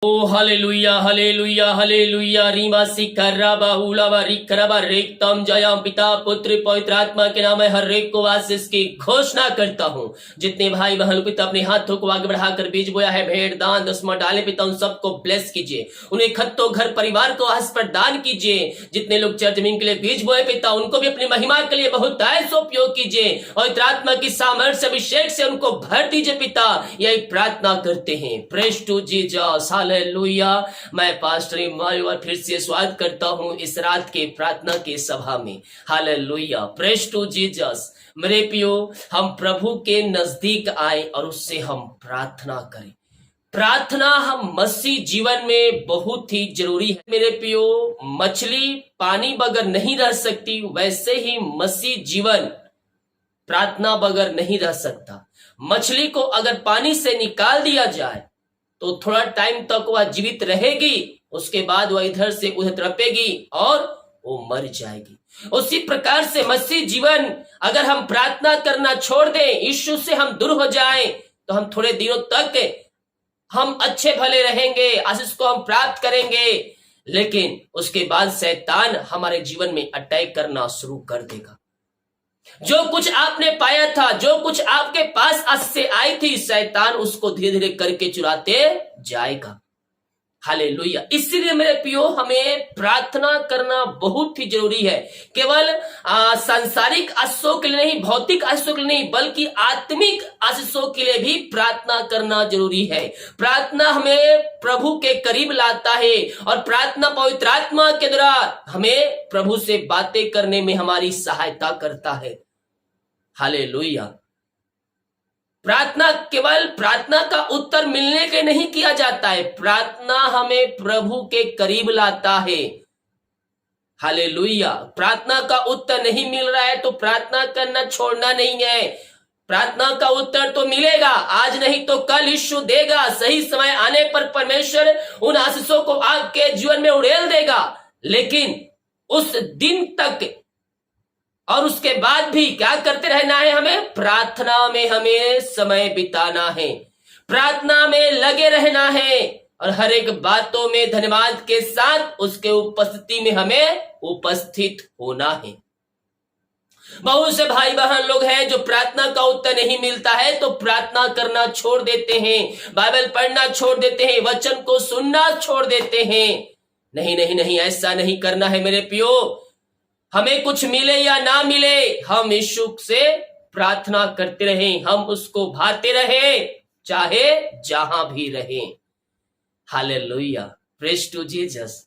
ओ hallelujah hallelujah hallelujah Reema सिकर्रा बाहुलावा रिकरबा रेक्तम Jayam पिता पुत्र पवित्र आत्मा के नाम में हर एक को आशीष की घोषणा करता हूँ। जितने भाई बहन पिता अपने हाथों को आगे बढ़ाकर बीज बोया है, भेंट दान दसवां डाले पिता उन सबको ब्लेस कीजिए, उन्हें खत्तों घर परिवार को आस पर दान कीजिए। जितने लोग चर्च जमीन के लिए बीज बोए पिता उनको भी अपनी महिमा के लिए बहुत ऐसा उपयोग कीजिए और पवित्र आत्मा की सामर्थ्य अभिषेक से उनको भर दीजिए पिता, यही प्रार्थना करते हैं। Praise to Jesus hallelujah. मैं पास्टर इमानुएल और फिर से स्वागत करता हूं इस रात के प्रार्थना के सभा में। Hallelujah praise to Jesus. मेरे प्रियो, हम प्रभु के नजदीक आए और उससे हम प्रार्थना करें। प्रार्थना हम मसीह जीवन में बहुत ही जरूरी है। मेरे प्रियो, मछली पानी बगैर नहीं रह सकती, वैसे ही मसीह जीवन प्रार्थना बगैर नहीं रह सकता। मछली को अगर पानी से निकाल दिया जाए तो थोड़ा टाइम तक वह जीवित रहेगी, उसके बाद वह इधर से उधर तड़पेगी और वो मर जाएगी। उसी प्रकार से मसीह जीवन अगर हम प्रार्थना करना छोड़ दें, यीशु से हम दूर हो जाएं, तो हम थोड़े दिनों तक हम अच्छे भले रहेंगे, आशीष को हम प्राप्त करेंगे, लेकिन उसके बाद शैतान हमारे जीवन में अटैक करना शुरू कर देगा। जो कुछ आपने पाया था, जो कुछ आपके पास आज से आई थी, शैतान उसको धीरे धीरे करके चुराते जाएगा। हालेलुया। इसीलिए मेरे प्रियो, हमें प्रार्थना करना बहुत ही जरूरी है। केवल सांसारिक आशीषों के लिए नहीं, भौतिक आशीषों के लिए नहीं, बल्कि आत्मिक आशीषों के लिए भी प्रार्थना करना जरूरी है। प्रार्थना हमें प्रभु के करीब लाता है और प्रार्थना पवित्र आत्मा के द्वारा हमें प्रभु से बातें करने में हमारी सहायता करता है। हालेलुया। प्रार्थना केवल प्रार्थना का उत्तर मिलने के नहीं किया जाता है, प्रार्थना हमें प्रभु के करीब लाता है। हालेलुया। प्रार्थना का उत्तर नहीं मिल रहा है तो प्रार्थना करना छोड़ना नहीं है। प्रार्थना का उत्तर तो मिलेगा, आज नहीं तो कल यीशु देगा। सही समय आने पर परमेश्वर उन आशीषों को आपके जीवन में उड़ेल देगा, लेकिन उस दिन तक और उसके बाद भी क्या करते रहना है? हमें प्रार्थना में हमें समय बिताना है, प्रार्थना में लगे रहना है और हर एक बातों में धन्यवाद के साथ उसके उपस्थिति में हमें उपस्थित होना है। बहुत से भाई बहन लोग हैं जो प्रार्थना का उत्तर नहीं मिलता है तो प्रार्थना करना छोड़ देते हैं, बाइबल पढ़ना छोड़ देते हैं, वचन को सुनना छोड़ देते हैं। नहीं नहीं नहीं, ऐसा नहीं करना है मेरे प्रियो। हमें कुछ मिले या ना मिले, हम यीशु से प्रार्थना करते रहें, हम उसको भाते रहें, चाहे जहां भी रहें। Hallelujah praise to Jesus.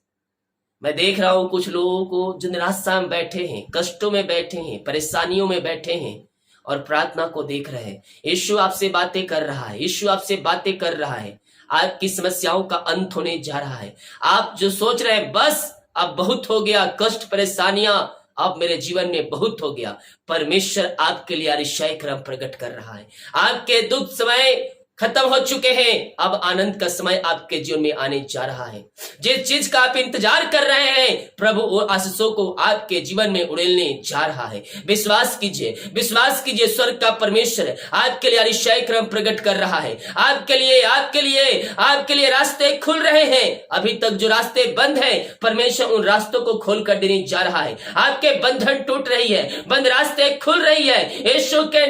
मैं देख रहा हूं कुछ लोगों को जो निराशा में बैठे हैं, कष्टों में बैठे हैं, परेशानियों में बैठे हैं और प्रार्थना को देख रहे हैं। यीशु आपसे बातें कर रहा है, यीशु आपसे बातें कर रहा है। आपकी समस्याओं का अंत होने जा रहा है। आप जो सोच रहे हैं बस अब बहुत हो गया, कष्ट परेशानियां अब मेरे जीवन में बहुत हो गया, परमेश्वर आपके लिए अतिशय क्रम प्रकट कर रहा है। आपके दुख समय खत्म हो चुके हैं, अब आनंद का समय आपके जीवन में आने जा रहा है। जिस चीज का आप इंतजार कर रहे हैं, प्रभु और आशीषों को आपके जीवन में उड़ेलने जा रहा है। विश्वास कीजिए, विश्वास कीजिए, स्वर्ग का परमेश्वर आपके लिए अतिशय क्रम प्रकट कर रहा है। आपके लिए रास्ते खुल रहे हैं। अभी तक जो रास्ते बंद हैं, परमेश्वर उन रास्तों को खोल कर देने जा रहा है। आपके बंधन टूट रही है, बंद रास्ते खुल रही है। यीशु के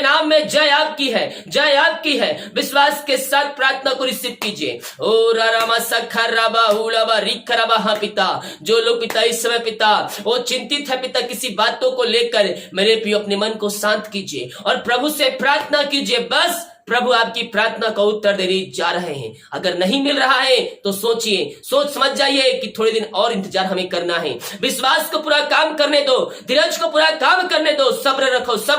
नाम में जय आपकी है, जय आपकी है। विश्वास के साथ प्रार्थना को रिसीव कीजिए। ओ रामा सखराबा उलाबा रिखराबा। हाँ पिता, जो लोग पिता इस समय पिता वो चिंतित है पिता किसी बातों को लेकर, मेरे प्रिय अपने मन को शांत कीजिए और प्रभु से प्रार्थना कीजिए। बस प्रभु आपकी प्रार्थना का उत्तर देने जा रहे हैं। अगर नहीं मिल रहा है तो सोचिए, सोच समझ जाइए कि थोड़े दिन और इंतजार हमें करना है। विश्वास को पूरा काम करने दो, धीरज को पूरा काम करने दो, सब्र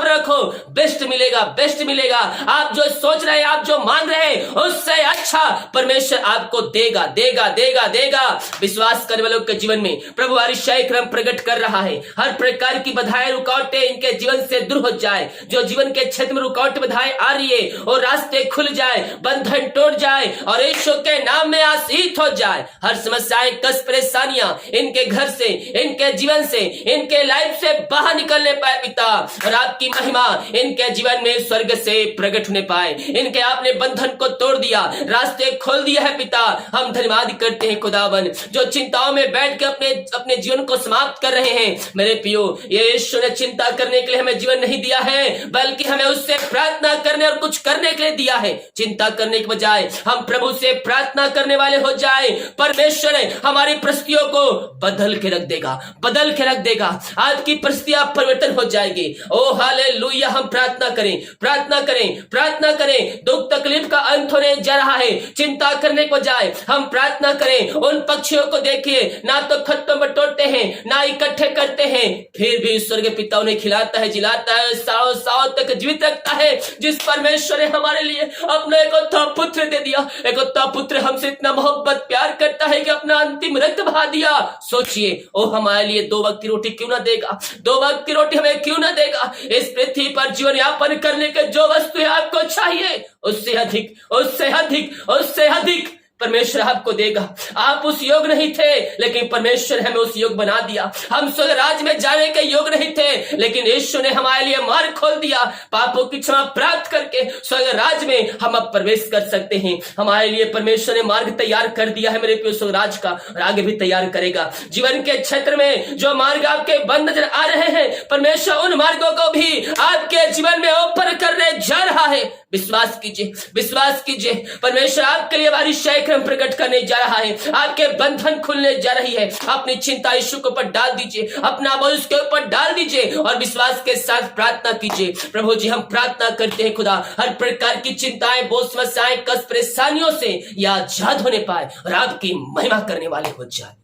रखो, बेस्ट मिलेगा, बेस्ट मिलेगा। आप जो सोच रहे हैं, आप जो मांग रहे हैं, उससे अच्छा परमेश्वर आपको देगा, देगा, देगा, देगा। विश्वास करने वालों के जीवन में प्रभु अतिशय क्रम प्रकट कर रहा है। हर प्रकार की बाधाएं रुकावटें इनके जीवन से दूर हो जाए। जो जीवन के क्षेत्र में रुकावट बाधाएं आ रही है वो रास्ते खुल जाए, बंधन टूट जाए और यीशु के नाम में आशीष हो जाए। हर समस्याएं, कष्ट, परेशानियां इनके घर से, इनके जीवन से, इनके लाइफ से बाहर निकलने पाए पिता, और आपकी महिमा इनके जीवन में स्वर्ग से प्रकट होने पाए। इनके आपने बंधन को तोड़ दिया, रास्ते खोल दिया है पिता। हम धन्यवाद करते हैं खुदावन, जो चिंताओं में बैठ के अपने जीवन को समाप्त कर रहे हैं। मेरे पियो, ये यीशु ने चिंता करने के लिए हमें जीवन नहीं दिया है, बल्कि हमें उससे प्रार्थना करने और कुछ करने के लिए दिया है। चिंता करने के बजाय हम प्रभु से प्रार्थना करने वाले हो जाए, परमेश्वर हमारी परिस्थितियों को बदल के रख देगा, बदल के रख देगा। आपकी परिस्थितियां परिवर्तन हो जाएगी। ओ हालेलुया। हम प्रार्थना करें, प्रार्थना करें, प्रार्थना करें। दुख तकलीफ का अंत होने जा रहा है, चिंता करने के बजाय हम प्रार्थना करें। उन पक्षियों को देखिए, ना तो खत्म बटोरते हैं, ना इकट्ठे करते हैं, फिर भी ईश्वर के पिता उन्हें खिलाता है, जिलाता है, सालों सालों तक जीवित रखता है। जिस परमेश्वर ने हमारे लिए अपना एकलौता पुत्र दे दिया, एकलौता पुत्र हमसे इतना मोहब्बत प्यार करता है कि अपना अंतिम रक्त बहा दिया। सोचिए, ओ हमारे लिए 2 वक्त की रोटी क्यों ना देगा, 2 वक्त की रोटी हमें क्यों ना देगा। इस पृथ्वी पर जीवन यापन करने के जो वस्तु आपको चाहिए, उससे अधिक, उससे अधिक, उससे अधिक परमेश्वर आपको देगा। आप उस योग नहीं थे, लेकिन परमेश्वर हमें उस योग बना दिया। हम स्वर्ग राज्य में जाने के योग नहीं थे, लेकिन यीशु ने हमारे लिए मार्ग खोल दिया। पापों की क्षमा प्राप्त करके स्वर्ग राज्य में हम अब प्रवेश कर सकते हैं। हमारे लिए परमेश्वर ने मार्ग तैयार कर दिया है मेरे प्रिय, स्वर्ग राज्य का, और आगे भी तैयार करेगा। जीवन के क्षेत्र में जो मार्ग आपके बंद नजर आ रहे हैं, परमेश्वर उन मार्गों को भी आपके जीवन में ओपन करने जा रहा है। विश्वास कीजिए, विश्वास कीजिए। परमेश्वर आपके लिए बारिश प्रकट करने जा रहा है, आपके बंधन खुलने जा रही है। अपनी चिंता यीशु के ऊपर डाल दीजिए, अपना बोझ उसके ऊपर डाल दीजिए और विश्वास के साथ प्रार्थना कीजिए। प्रभु जी, हम प्रार्थना करते हैं खुदा, हर प्रकार की चिंताएं, बोझ, समस्याएं, कष्ट, परेशानियों से या आजाद होने पाए और आपकी महिमा करने वाले हो जाए।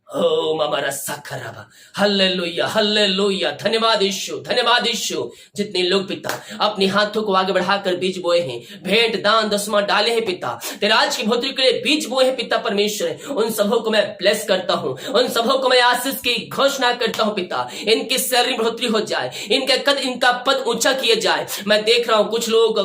ओ मामारा साखराबा, हालेलुया, हालेलुया। धन्यवाद यीशु, धन्यवाद यीशु। जितने लोग पिता अपने हाथों को आगे बढ़ाकर बीज बोए हैं, भेंट, दान, दसवां डाले हैं पिता, तेरे आज की भौतिक के लिए बीज बोए हैं पिता परमेश्वर, उन सबों को मैं ब्लेस करता हूँ, उन सबों को मैं आशीष की घोषणा करता हूँ पिता। इनकी सैलरी बढ़ोतरी हो जाए, इनका पद ऊंचा किया जाए। मैं देख रहा हूँ कुछ लोग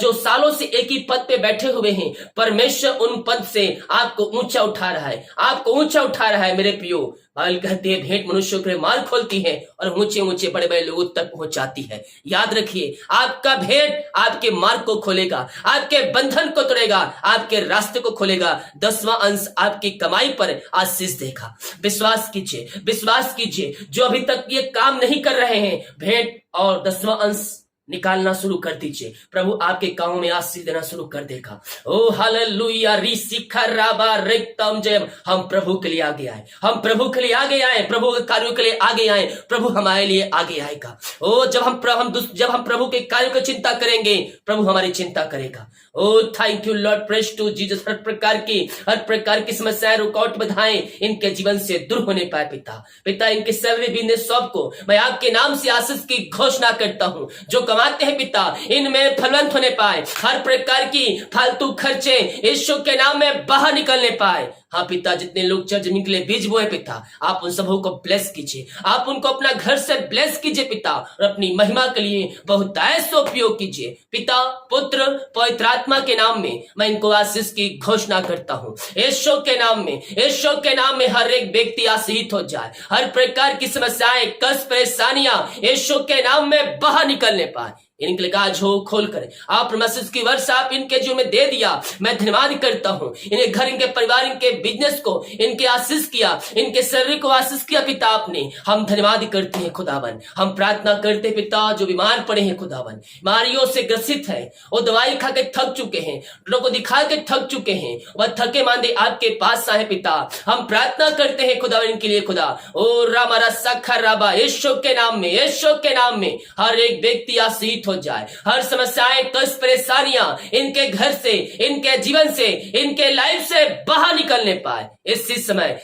जो सालों से एक ही पद पे बैठे हुए हैं, परमेश्वर उन पद से आपको ऊंचा उठा रहा है, आपको ऊंचा उठा रहा है। मेरे प्रियो, बाइबल कहते हैं भेंट मनुष्यों के मार्ग खोलती है और ऊंचे ऊंचे बड़े बड़े लोगों तक पहुंचाती है। याद रखिए, आपका भेंट आपके मार्ग को खोलेगा, आपके बंधन को तोड़ेगा, आपके रास्ते को खोलेगा। 10वां अंश आपकी कमाई पर आशीष देगा। विश्वास कीजिए, विश्वास कीजिए। जो अभी तक ये काम नहीं कर रहे हैं, भेंट और 10वां अंश निकालना शुरू कर दीजिए, प्रभु आपके कामों में आशीष देना शुरू कर देगा। ओ हालेलुया, रिसिखराबा रिक्तम जयम। हम प्रभु के लिए आगे आए, हम प्रभु के लिए आगे आए, प्रभु के कार्यों के लिए आगे आए। प्रभु हमारे लिए आगे आएगा। ओ जब हम प्रभु के कार्यों की चिंता करेंगे, प्रभु हमारी चिंता करेगा। Oh thank you Lord, praise to Jesus. हर प्रकार की समस्याएं, रुकावट, बाधाएं इनके जीवन से दूर होने पाए पिता। इनके सैलरी, बिजनेस, सब को मैं आपके नाम से आशीष की घोषणा करता हूं। जो कमाते हैं पिता, इनमें फलवंत होने पाए, हर प्रकार की फालतू खर्चे यीशु के नाम में बाहर निकलने पाए। हाँ पिता, जितने लोग चर्च के लिए बीज बोए पिता, आप उन सबों को ब्लेस कीजिए, आप उनको अपना घर से ब्लेस कीजिए पिता, और अपनी महिमा के लिए बहुतायत से उपयोग कीजिए। पिता, पुत्र, पवित्र आत्मा के नाम में मैं इनको आशीष की घोषणा करता हूँ। यीशु के नाम में, यीशु के नाम में हर एक व्यक्ति आशीषित हो जाए। हर प्रकार की समस्याएं, कष्ट, परेशानियां यीशु के नाम में बाहर निकलने पाए। इनके लिए आज हो खोल कर आप मैसेज की वर्षा आप इनके जीवन में दे दिया। मैं धन्यवाद करता हूँ। इन्हें घर, इनके परिवार, इनके बिजनेस को इनके आशीष किया, इनके शरीर को आशीष किया पिता आपने। हम धन्यवाद करते हैं खुदावन। हम प्रार्थना करते हैं पिता, जो बीमार पड़े हैं खुदावन, बीमारियों से ग्रसित है, वो दवाई खा के थक चुके हैं, डॉक्टर को दिखा के थक चुके हैं, वह थके मांदे आपके पास आए पिता। हम प्रार्थना करते हैं खुदावन इनके लिए खुदा। ओ रामारा सखर राबा, यीशु के नाम में, यीशु के नाम में हर एक व्यक्ति आशीष हो जाए। हर समस्याएं, कष्ट, परेशानियां इनके घर से, इनके जीवन से, इनके लाइफ से बाहर निकलने पाए। इसी समय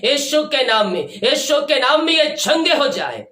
यीशु के नाम में, यीशु के नाम में ये चंगे हो जाए।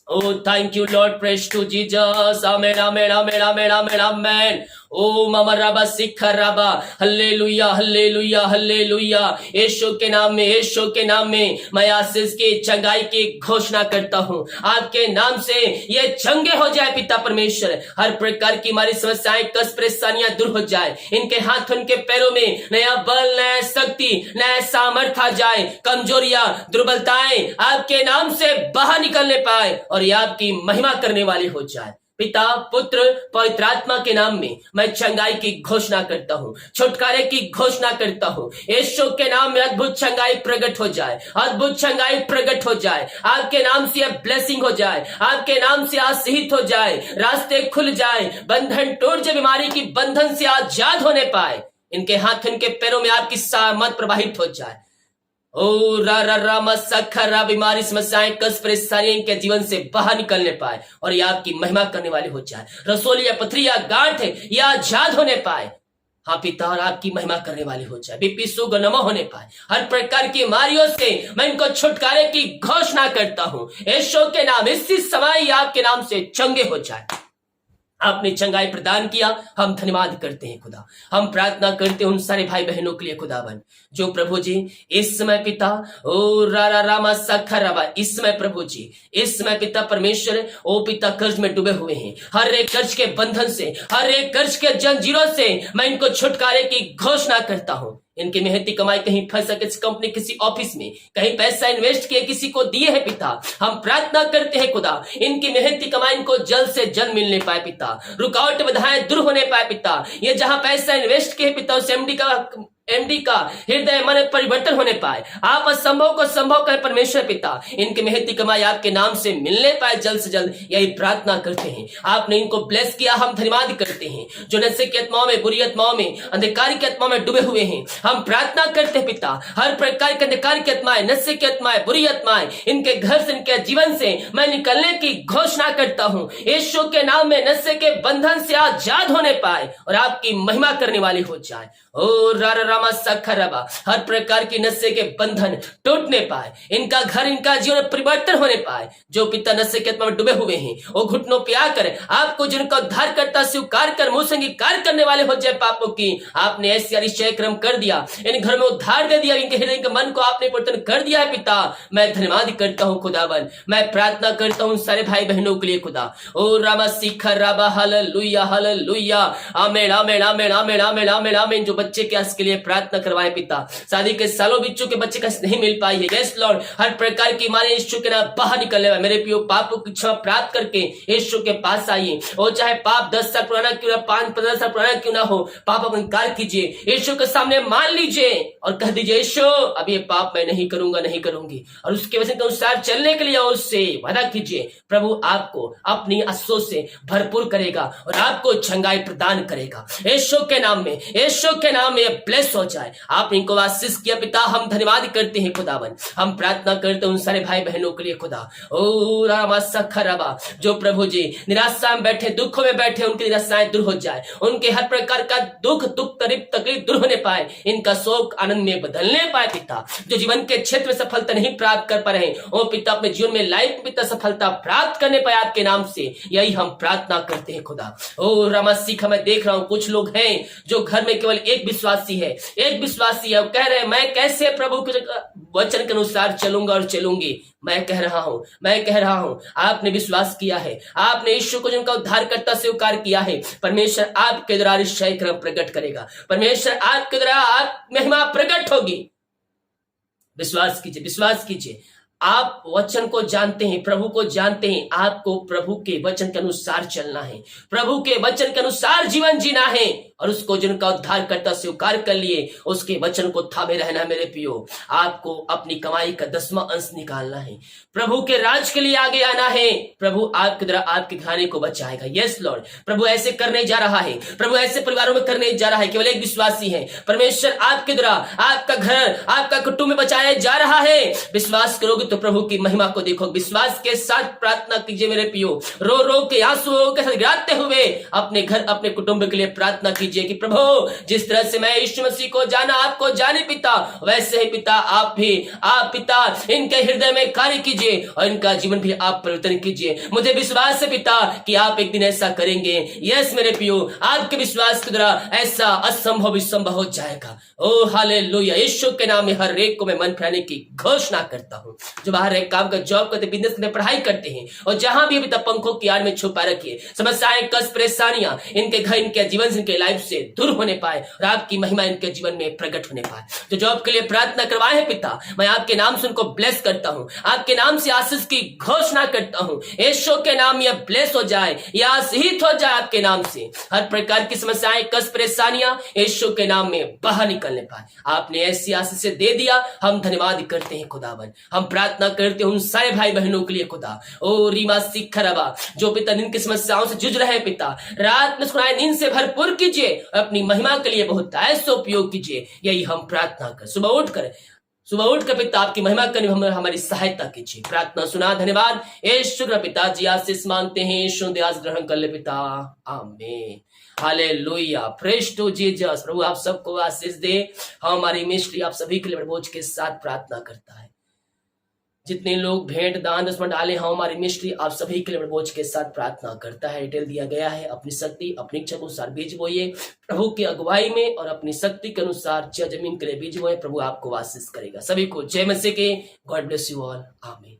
Oh, thank you, Lord. Praise to Jesus. Amen, amen, amen, amen, amen, amen. ओ मामा राबा सिखा राबा, हल्लेलुया हल्लेलुया हल्लेलुया। यीशु के नाम में, यीशु के नाम में मैं आशीष की, चंगाई की घोषणा करता हूँ। आपके नाम से ये चंगे हो जाए पिता परमेश्वर। हर प्रकार की हमारी समस्याएं, कष्ट, परेशानियां दूर हो जाए। इनके हाथ, उनके पैरों में नया बल, नया शक्ति, नया सामर्थ्य आ जाए। कमजोरियां, दुर्बलताएं आपके नाम से बाहर निकलने पाए और ये आपकी महिमा करने वाली हो जाए। पिता, पुत्र, पवित्र आत्मा के नाम में मैं चंगाई की घोषणा करता हूँ, छुटकारे की घोषणा करता हूँ। यीशु के नाम में अद्भुत चंगाई प्रकट हो जाए, अद्भुत चंगाई प्रकट हो जाए। आपके नाम से ब्लेसिंग हो जाए, आपके नाम से आशीष हो जाए, रास्ते खुल जाए, बंधन टूट जाए, बीमारी की बंधन से आजाद होने पाए। इनके हाथ, इनके पैरों में आपकी सामर्थ प्रवाहित हो जाए। ओ रा रा रा मसखरा, बीमारी, समस्याएं, कष्ट, परेशानियां इनके जीवन से बाहर निकलने पाए और ये आपकी महिमा करने वाले हो जाए। रसोली या पथरी या गांठ है, ये आजाद होने पाए। हाँ पिता, और आपकी महिमा करने वाले हो जाए। बीपी, शुगर, नमो होने पाए। हर प्रकार की बीमारियों से मैं इनको छुटकारे की घोषणा करता हूँ। यीशु के नाम, इसी समय आपके नाम से चंगे हो जाए। आपने चंगाई प्रदान किया, हम धन्यवाद करते हैं खुदा। हम प्रार्थना करते हैं उन सारे भाई बहनों के लिए खुदावन, जो प्रभु जी इस समय पिता ओ रा रा रामा सखरवा, इस समय प्रभु जी, इस समय पिता परमेश्वर ओ पिता कर्ज में डूबे हुए हैं। हर एक कर्ज के बंधन से, हर एक कर्ज के जंजीरों से मैं इनको छुटकारे की घोषणा करता हूं। इनकी मेहनती कमाई कहीं फंस सके, किसी कंपनी, किसी ऑफिस में कहीं पैसा इन्वेस्ट किए, किसी को दिए है पिता, हम प्रार्थना करते हैं खुदा, इनकी मेहनती कमाई इनको जल्द से जल्द मिलने पाए पिता। रुकावट बाधाएं दूर होने पाए पिता। ये जहां पैसा इन्वेस्ट किए पिता, उस एमडी का हृदय मन परिवर्तन होने पाए। आप असंभव को संभव करें परमेश्वर पिता। इनकी मेहनती कमाई आपके नाम से मिलने पाए जल्द से जल्द, यही प्रार्थना करते हैं। आपने इनको ब्लेस किया, हम धन्यवाद करते हैं। जो नशे की आत्माओं में, बुरी आत्माओं में, अंधकार की आत्माओं में डूबे हुए हैं, हम प्रार्थना करते हैं पिता। हर प्रकार के अंधकार की आत्माएं, नशे की आत्माएं, बुरी आत्माएं इनके घर से, इनके जीवन से मैं निकलने की घोषणा करता हूं। यीशु के नाम में नशे के बंधन से आजाद होने पाए और आपकी महिमा करने वाली हो जाए। ओ रामा सखरबा, हर प्रकार की नशे के बंधन टूटने पाए, इनका घर, इनका जीवन परिवर्तन होने पाए। जो पिता नशे के आत्मा में डूबे हुए हैं, वो घुटनों पे आकर आपको जिनका उद्धार करता स्वीकार कर मुंह से अंगीकार करने वाले हो जाए। पापों की आपने ऐसी अतिशय क्रम कर दिया, इन घर में उद्धार दे दिया, इनके हृदय के मन को आपने परिवर्तन कर दिया है पिता। मैं धन्यवाद करता हूँ खुदावन। मैं प्रार्थना करता हूँ सारे भाई बहनों के लिए खुदा। ओ रामा सिखर राबा, हालेलुया हालेलुया, आमीन आमीन आमीन आमीन आमीन आमीन आमीन। जो बच्चे के आस के लिए प्रार्थना करवाए पिता, शादी के सालों बीत चुके बच्चे का नहीं मिल पाई है, यस लॉर्ड, हर प्रकार की मारे यीशु के नाम बाहर निकलने वाले मेरे पियो पापों की क्षमा प्राप्त करके यीशु के पास आइए। और चाहे पाप 10 साल पुराना क्यों ना, 5-15 साल पुराना क्यों ना हो, पापों का इनकार कीजिए, यीशु के सामने मान लीजिए और कह दीजिए यीशु अब ये पाप मैं नहीं करूंगा, नहीं करूंगी, और उसके वचन के अनुसार चलने के लिए उससे वादा कीजिए। प्रभु आपको अपनी आशीषों से भरपूर करेगा और आपको चंगाई प्रदान करेगा। यीशु के नाम में, यीशु के नाम में ब्लेस हो जाए। आप इनको आशीष किया पिता, हम धन्यवाद करते हैं खुदावन। हम प्रार्थना करते हैं उन सारे भाई बहनों के लिए खुदा। ओ रामा सखरबा, जो प्रभु जी निराशा में बैठे, दुखों में बैठे, उनकी निराशाएं दूर हो जाए, उनके हर प्रकार का दुख तकलीफ दूर होने पाए, इनका शोक आनंद में बदलने पाए पिता। जो जीवन के क्षेत्र में सफलता नहीं प्राप्त कर पा रहे, ओ पिता अपने जीवन में लाइफ पिता सफलता प्राप्त करने पाए आपके नाम से, यही हम प्रार्थना करते हैं खुदा। ओ रामा सीखा, मैं देख रहा हूं कुछ लोग हैं जो घर में केवल एक विश्वासी है, एक विश्वासी है, कह रहे हैं मैं कैसे प्रभु के वचन के अनुसार चलूंगा और चलूंगी। मैं कह रहा हूं आपने विश्वास किया है, आपने यीशु को जिनका उद्धारकर्ता स्वीकार किया है, परमेश्वर आपके द्वारा अतिशय क्रम प्रकट करेगा, परमेश्वर आपके द्वारा आप महिमा प्रकट होगी। विश्वास कीजिए, विश्वास कीजिए। आप वचन को जानते हैं, प्रभु को जानते हैं, आपको प्रभु के वचन के अनुसार चलना है, प्रभु के वचन के अनुसार जीवन जीना है, और उसको जिनका उद्धार करता स्वीकार कर लिए उसके वचन को थामे रहना। मेरे पियो, आपको अपनी कमाई का 10वां अंश निकालना है, प्रभु के राज के लिए आगे आना है। प्रभु आपके द्वारा आपके घराने को बचाएगा। यस लॉर्ड, प्रभु ऐसे करने जा रहा है, प्रभु ऐसे परिवारों में करने जा रहा है। केवल एक विश्वासी है, परमेश्वर आपके द्वारा आपका घर, आपका कुटुंब में बचाया जा रहा है। विश्वास करोगे तो प्रभु की महिमा को देखो। विश्वास के साथ प्रार्थना कीजिए मेरे पियो, रो रो के आंसुओं के साथ गिराते हुए अपने घर, अपने कुटुंब के लिए प्रार्थना कीजिए। कीजिए कि प्रभु जिस तरह से मैं यीशु मसीह को जाना, आपको जाने पिता, वैसे ही पिता आप पिता इनके हृदय में कार्य कीजिए और इनका जीवन भी आप परिवर्तन कीजिए। मुझे विश्वास है पिता कि आप एक दिन ऐसा करेंगे। यस मेरे पियो, आपके विश्वास के द्वारा ऐसा असंभव भी संभव हो जाएगा। ओ हालेलुया। यीशु के नाम में हर एक को मैं मन फिराने की घोषणा करता हूँ, जो बाहर एक काम का जॉब करते, बिजनेस में पढ़ाई करते हैं और जहां भी अभी तक पंखों की आड़ में छुपा रखिए, समस्याएं, कष्ट, परेशानियां इनके घर, इनके जीवन, इनके लाइफ से दूर होने पाए और आपकी महिमा इनके जीवन में प्रकट होने पाए। जो जॉब के लिए प्रार्थना करवाए हैं पिता, मैं आपके नाम से उनको ब्लेस करता हूँ, आपके नाम से आशीष की घोषणा करता हूँ। यीशु के नाम में ब्लेस हो जाए, या आशीषित हो जाए आपके नाम से। हर प्रकार की समस्याएं, कष्ट, परेशानियां यीशु के नाम में बाहर निकलने पाए। आपने ऐसी आशीष से दे दिया, हम धन्यवाद करते हैं खुदावन। हम प्रार्थना करते हैं उन सारे भाई बहनों के लिए खुदा, ओ रीमा सिखरबा, जो पिता नींद की समस्याओं से जूझ रहे हैं पिता, रात में सुनाए नींद से भरपूर कीजिए, अपनी महिमा के लिए बहुत ऐसा उपयोग कीजिए। यही हम प्रार्थना कर सुबह उठकर पिता आपकी महिमा करने में हमारी सहायता कीजिए। प्रार्थना सुना, धन्यवाद। यीशु के पिताजी आशीष मांगते हैं, यीशु दयास ग्रहण कर ले पिता, आमीन। हालेलुया, प्रेज टू जीसस। प्रभु आप सबको आशीष दे। हमारी मिनिस्ट्री आप सभी के लिए प्रभु के साथ प्रार्थना करता है। जितने लोग भेंट दान दसवां डाले हैं, हमारी मिनिस्ट्री आप सभी के लिए बोझ के साथ प्रार्थना करता है। डिटेल दिया गया है। अपनी शक्ति, अपनी इच्छा के अनुसार बीज बोइए प्रभु की अगुवाई में, और अपनी शक्ति के अनुसार जमीन के लिए बीज बोए। प्रभु आपको आशीष करेगा। सभी को जय मसीह के। गॉड ब्लेस यू ऑल, आमीन।